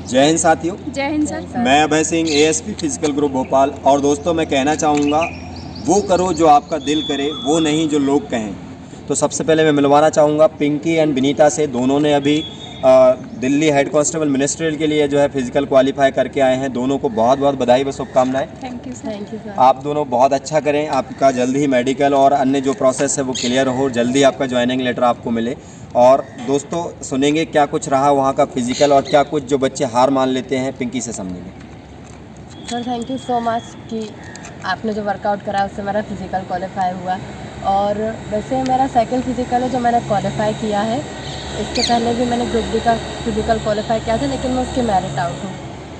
जय हिंद साथियों। जय हिंद सर। मैं Abhay Singh, ASP physical group Bhopal. और दोस्तों, मैं कहना चाहूँगा, वो करो जो आपका दिल करे, वो नहीं जो लोग कहें। तो सबसे पहले मैं मिलवाना चाहूँगा पिंकी एंड विनीता से। दोनों ने अभी दिल्ली हेड कांस्टेबल मिनिस्ट्रियल के लिए जो है फिजिकल क्वालिफाई करके आए हैं। दोनों को बहुत बहुत बधाई व शुभकामनाएं। Thank you sir. आप दोनों बहुत अच्छा करें, आपका जल्दी ही मेडिकल और अन्य जो प्रोसेस है वो क्लियर हो, जल्दी आपका ज्वाइनिंग लेटर आपको मिले। और दोस्तों, सुनेंगे क्या कुछ रहा वहाँ का फिजिकल और क्या कुछ जो बच्चे हार मान लेते हैं, पिंकी से समझेंगे। Sir thank you so much कि आपने जो वर्कआउट करा उससे मेरा फिज़िकल क्वालिफाई हुआ। और वैसे मेरा सेकंड फिज़िकल है जो मैंने क्वालिफाई किया है। इसके पहले भी मैंने ग्रुप डी का फिज़िकल क्वालिफाई किया था, लेकिन मैं उसके मेरिट आउट हूँ।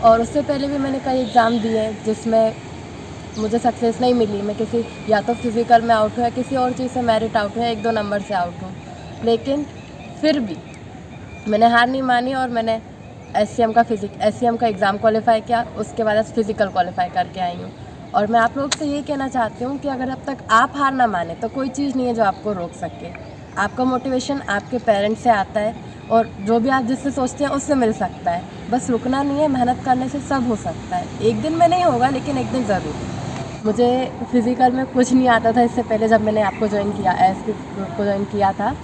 और उससे पहले भी मैंने कई एग्ज़ाम दिए जिसमें मुझे सक्सेस नहीं मिली। मैं किसी या तो फिज़िकल में आउट हूँ या किसी और चीज़ से मेरिट आउट हूँ, 1-2 नंबर से आउट हूँ। लेकिन फिर भी मैंने हार नहीं मानी और मैंने एससीएम का एग्ज़ाम क्वालिफाई किया। उसके बाद फिज़िकल क्वालिफाई करके आई हूँ। और मैं आप लोग से ये कहना चाहती हूँ कि अगर अब तक आप हार ना माने तो कोई चीज़ नहीं है जो आपको रोक सके। आपका मोटिवेशन आपके पेरेंट्स से आता है और जो भी आप जिससे सोचते हैं उससे मिल सकता है। बस रुकना नहीं है, मेहनत करने से सब हो सकता है। एक दिन में नहीं होगा, लेकिन एक दिन ज़रूर। मुझे फिज़िकल में कुछ नहीं आता था इससे पहले। जब मैंने आपको ज्वाइन किया, एएसपी ग्रुप को ज्वाइन किया था,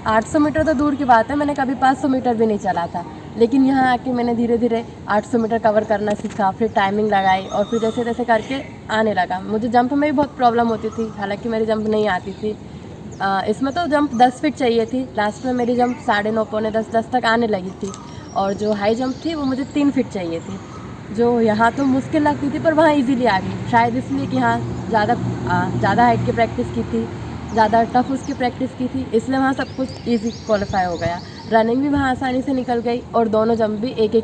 800 मीटर तो दूर की बात है, मैंने कभी 500 मीटर भी नहीं चला था। लेकिन यहाँ आके मैंने धीरे धीरे 800 मीटर कवर करना सीखा, फिर टाइमिंग लगाई और फिर जैसे जैसे करके आने लगा। मुझे जंप में भी बहुत प्रॉब्लम होती थी, हालांकि मेरी जंप नहीं आती थी। इसमें तो जंप 10 फीट चाहिए थी, लास्ट में मेरी जंप 9.5 पौने 10 तक आने लगी थी। और जो हाई जंप थी वो मुझे 3 फीट चाहिए थी, जो यहाँ तो मुश्किल लगती थी पर वहाँ इजीली आ गई। शायद इसलिए कि यहाँ ज़्यादा हाइट की प्रैक्टिस की थी, ज़्यादा टफ उसकी प्रैक्टिस की थी, इसलिए वहाँ सब कुछ इजी क्वालिफाई हो गया। रनिंग भी वहाँ आसानी से निकल गई और दोनों जंप भी एक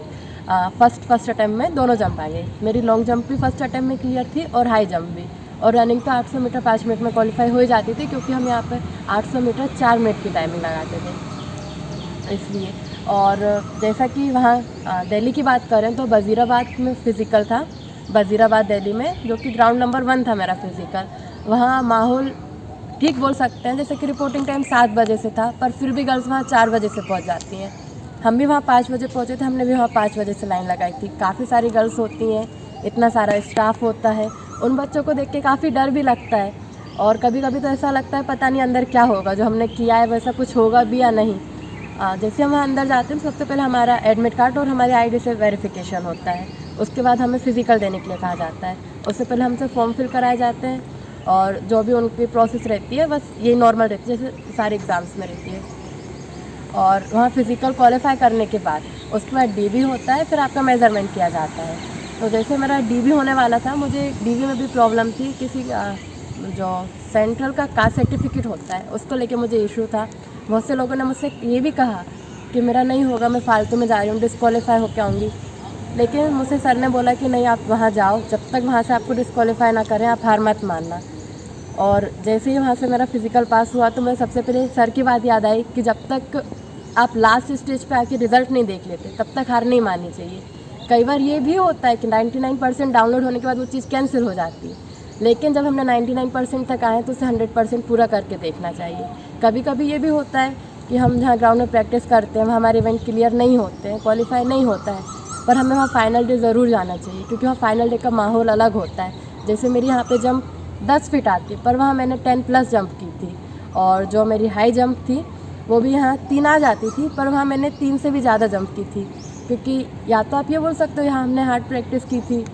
फर्स्ट अटैम्प्ट में दोनों जंप आ गई। मेरी लॉन्ग जंप भी फर्स्ट अटैम्प्ट में क्लियर थी और हाई जंप भी। और रनिंग तो 800 मीटर 5 मिनट में क्वालिफाई हो ही जाती थी, क्योंकि हम यहाँ पर 800 मीटर 4 मिनट की टाइमिंग लगाते थे इसलिए। और जैसा कि वहाँ दिल्ली की बात करें तो वज़ीराबाद में फ़िज़िकल था, वज़ीराबाद दिल्ली में, जो कि ग्राउंड नंबर 1 था मेरा फ़िज़िकल। वहाँ माहौल ठीक बोल सकते हैं, जैसे कि रिपोर्टिंग टाइम 7 बजे से था, पर फिर भी गर्ल्स वहाँ 4 बजे से पहुँच जाती हैं। हम भी वहाँ 5 बजे पहुँचे थे, हमने भी वहाँ 5 बजे से लाइन लगाई थी। काफ़ी सारी गर्ल्स होती हैं, इतना सारा स्टाफ होता है, उन बच्चों को देख के काफ़ी डर भी लगता है। और कभी कभी तो ऐसा लगता है पता नहीं अंदर क्या होगा, जो हमने किया है वैसा कुछ होगा भी या नहीं। जैसे हम अंदर जाते हैं सबसे पहले हमारा एडमिट कार्ड और हमारी आईडी से वेरिफिकेशन होता है। उसके बाद हमें फ़िज़िकल देने के लिए कहा जाता है। उससे पहले हमसे फॉर्म फिल कराए जाते हैं और जो भी उनकी प्रोसेस रहती है बस ये नॉर्मल रहती है, जैसे सारे एग्ज़ाम्स में रहती है। और वहाँ फ़िज़िकल क्वालिफाई करने के बाद उसके बाद डीबी होता है, फिर आपका मेज़रमेंट किया जाता है। तो जैसे मेरा डीबी होने वाला था, मुझे डीबी में भी प्रॉब्लम थी। किसी जो सेंट्रल का कास्ट सर्टिफिकेट होता है उसको लेके मुझे इशू था। बहुत से लोगों ने मुझसे ये भी कहा कि मेरा नहीं होगा, मैं फालतू में जा रही हूँ, डिस्क्वालीफाई होकर आऊँगी। लेकिन मुझसे सर ने बोला कि नहीं, आप वहाँ जाओ, जब तक वहाँ से आपको डिस्क्वालीफाई ना करें आप हार मत मानना। और जैसे ही वहाँ से मेरा फ़िज़िकल पास हुआ तो मैं सबसे पहले सर की बात याद आई कि जब तक आप लास्ट स्टेज पे आके रिज़ल्ट नहीं देख लेते तब तक हार नहीं माननी चाहिए। कई बार ये भी होता है कि 99% डाउनलोड होने के बाद वो चीज़ कैंसिल हो जाती है, लेकिन जब हमने 99% तक आए तो उसे 100% पूरा करके देखना चाहिए। कभी कभी ये भी होता है कि हम जहाँ ग्राउंड में प्रैक्टिस करते हैं वहाँ हमारे इवेंट क्लियर नहीं होते हैं, क्वालिफाई नहीं होता है, पर हमें वहाँ फ़ाइनल डे ज़रूर जाना चाहिए, क्योंकि वहाँ फ़ाइनल डे का माहौल अलग होता है। जैसे मेरी यहाँ पे जंप 10 फीट आती, पर वहाँ मैंने 10+ जंप की थी। और जो मेरी हाई जंप थी वो भी यहाँ 3 आ जाती थी, पर वहाँ मैंने 3 से भी ज़्यादा जंप की थी। क्योंकि या तो आप ये बोल सकते हो यहाँ हमने हार्ड प्रैक्टिस की थी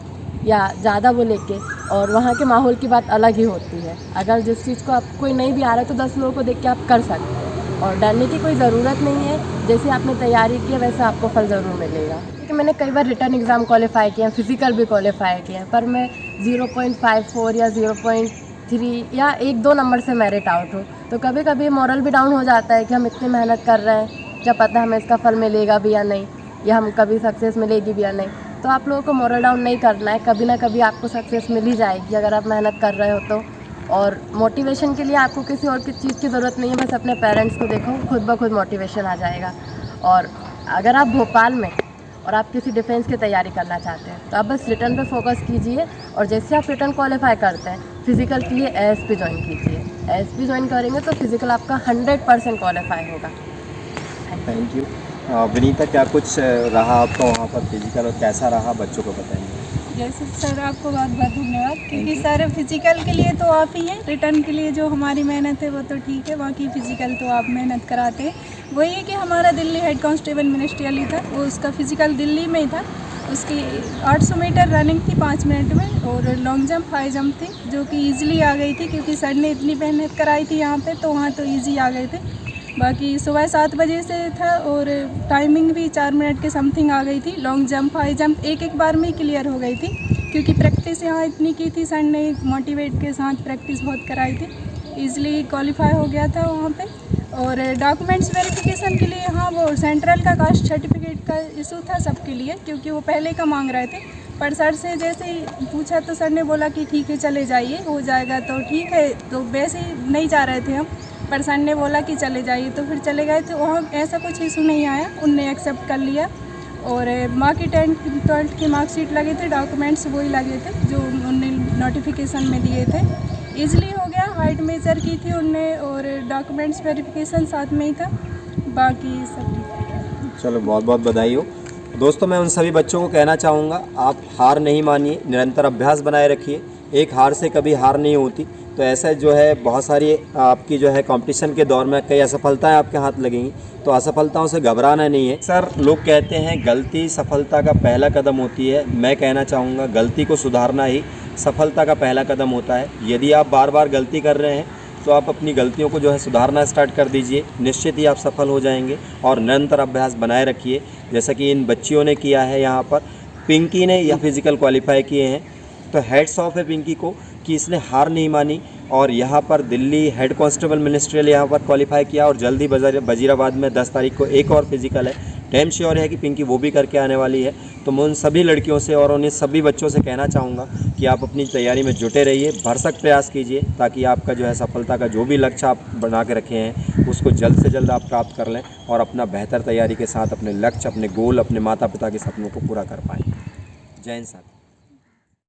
या ज़्यादा वो लेके, और वहाँ के माहौल की बात अलग ही होती है। अगर जिस चीज़ को आप कोई नहीं भी आ रहा है तो 10 लोगों को देख के आप कर सकते हैं, और डरने की कोई ज़रूरत नहीं है। जैसे आपने तैयारी की है वैसे आपको फल ज़रूर मिलेगा। क्योंकि मैंने कई बार रिटर्न एग्ज़ाम क्वालिफाई किया, फिज़िकल भी क्वालिफाई किया, पर मैं 0.54 या 0.3 या 1-2 नंबर से मेरिट आउट हूँ। तो कभी कभी मोरल भी डाउन हो जाता है कि हम इतनी मेहनत कर रहे हैं, क्या पता हमें इसका फल मिलेगा भी या नहीं, या हम कभी सक्सेस मिलेगी भी या नहीं। तो आप लोगों को मोरल डाउन नहीं करना है, कभी ना कभी आपको सक्सेस मिल ही जाएगी अगर आप मेहनत कर रहे हो तो। और मोटिवेशन के लिए आपको किसी और की चीज़ की ज़रूरत नहीं है, बस अपने पेरेंट्स को देखो, खुद ब खुद मोटिवेशन आ जाएगा। और अगर आप भोपाल में और आप किसी डिफेंस की तैयारी करना चाहते हैं तो आप बस रिटर्न पे फोकस कीजिए, और जैसे आप रिटर्न क्वालिफाई करते हैं फिज़िकल के लिए एएसपी ज्वाइन कीजिए। एएसपी ज्वाइन करेंगे तो फिज़िकल आपका 100% क्वालिफाई होगा। Thank you. विनीता, क्या कुछ रहा आपका वहाँ पर फिजिकल और कैसा रहा, बच्चों को बताएंगे? जैसे सर आपको बहुत बहुत धन्यवाद, क्योंकि सर फिजिकल के लिए तो आप ही हैं, रिटर्न के लिए जो हमारी मेहनत है वो तो ठीक है, बाकी फिजिकल तो आप मेहनत कराते हैं। वही है कि हमारा दिल्ली हेड कांस्टेबल मिनिस्ट्रियल ही था, वो उसका फिजिकल दिल्ली में ही था। उसकी 800 मीटर रनिंग थी 5 मिनट में, और लॉन्ग जंप हाई जंप थी जो कि ईजिली आ गई थी, क्योंकि सर ने इतनी मेहनत कराई थी यहाँ पे, तो वहाँ तो ईजी आ गए थे। बाकी सुबह 7 बजे से था, और टाइमिंग भी 4 मिनट के समथिंग आ गई थी। लॉन्ग जंप हाई जंप एक बार में ही क्लियर हो गई थी, क्योंकि प्रैक्टिस यहाँ इतनी की थी, सर ने मोटिवेट के साथ प्रैक्टिस बहुत कराई थी। ईजिली क्वालिफाई हो गया था वहाँ पे। और डॉक्यूमेंट्स वेरिफिकेशन के लिए, हाँ, वो सेंट्रल का कास्ट सर्टिफिकेट का इशू था सबके लिए, क्योंकि वो पहले का मांग रहे थे। पर सर से जैसे ही पूछा तो सर ने बोला कि ठीक है चले जाइए, हो जाएगा। तो ठीक है, तो वैसे ही नहीं जा रहे थे हम, पर सर ने बोला कि चले जाइए, तो फिर चले गए। तो वहाँ ऐसा कुछ इशू नहीं आया, उनने एक्सेप्ट कर लिया। और माँ की 10th-12th की मार्कशीट लगे थे, डॉक्यूमेंट्स वही लगे थे जो उनने नोटिफिकेशन में दिए थे। ईजिली हो गया, हाइट मेजर की थी उनने, और डॉक्यूमेंट्स वेरिफिकेशन साथ में ही था, बाकी सब ठीक है। चलो, बहुत बहुत बधाई हो। दोस्तों, मैं उन सभी बच्चों को कहना चाहूँगा, आप हार नहीं मानिए, निरंतर अभ्यास बनाए रखिए। एक हार से कभी हार नहीं होती। तो ऐसा जो है, बहुत सारी आपकी जो है कंपटीशन के दौर में कई असफलताएं आपके हाथ लगेंगी, तो असफलताओं से घबराना नहीं है। सर, लोग कहते हैं गलती सफलता का पहला कदम होती है। मैं कहना चाहूँगा, गलती को सुधारना ही सफलता का पहला कदम होता है। यदि आप बार बार गलती कर रहे हैं, तो आप अपनी गलतियों को जो है सुधारना स्टार्ट कर दीजिए, निश्चित ही आप सफल हो जाएंगे। और निरंतर अभ्यास बनाए रखिए, जैसा कि इन बच्चियों ने किया है। यहाँ पर पिंकी ने यह फिजिकल क्वालिफाई किए हैं, तो हेड्स ऑफ है पिंकी को कि इसने हार नहीं मानी, और यहाँ पर दिल्ली हेड कांस्टेबल मिनिस्ट्रियल यहाँ पर क्वालिफाई किया। और जल्दी वजीराबाद में 10 तारीख को एक और फिजिकल है। डैम श्योर है कि पिंकी वो भी करके आने वाली है। तो मैं उन सभी लड़कियों से और उन सभी बच्चों से कहना चाहूँगा कि आप अपनी तैयारी में जुटे रहिए, भरसक प्रयास कीजिए, ताकि आपका जो है सफलता का जो भी लक्ष्य आप बना के रखे हैं उसको जल्द से जल्द आप प्राप्त कर लें, और अपना बेहतर तैयारी के साथ अपने लक्ष्य, अपने गोल, अपने माता पिता के सपनों को पूरा कर पाएँ। जय हिंद साथी।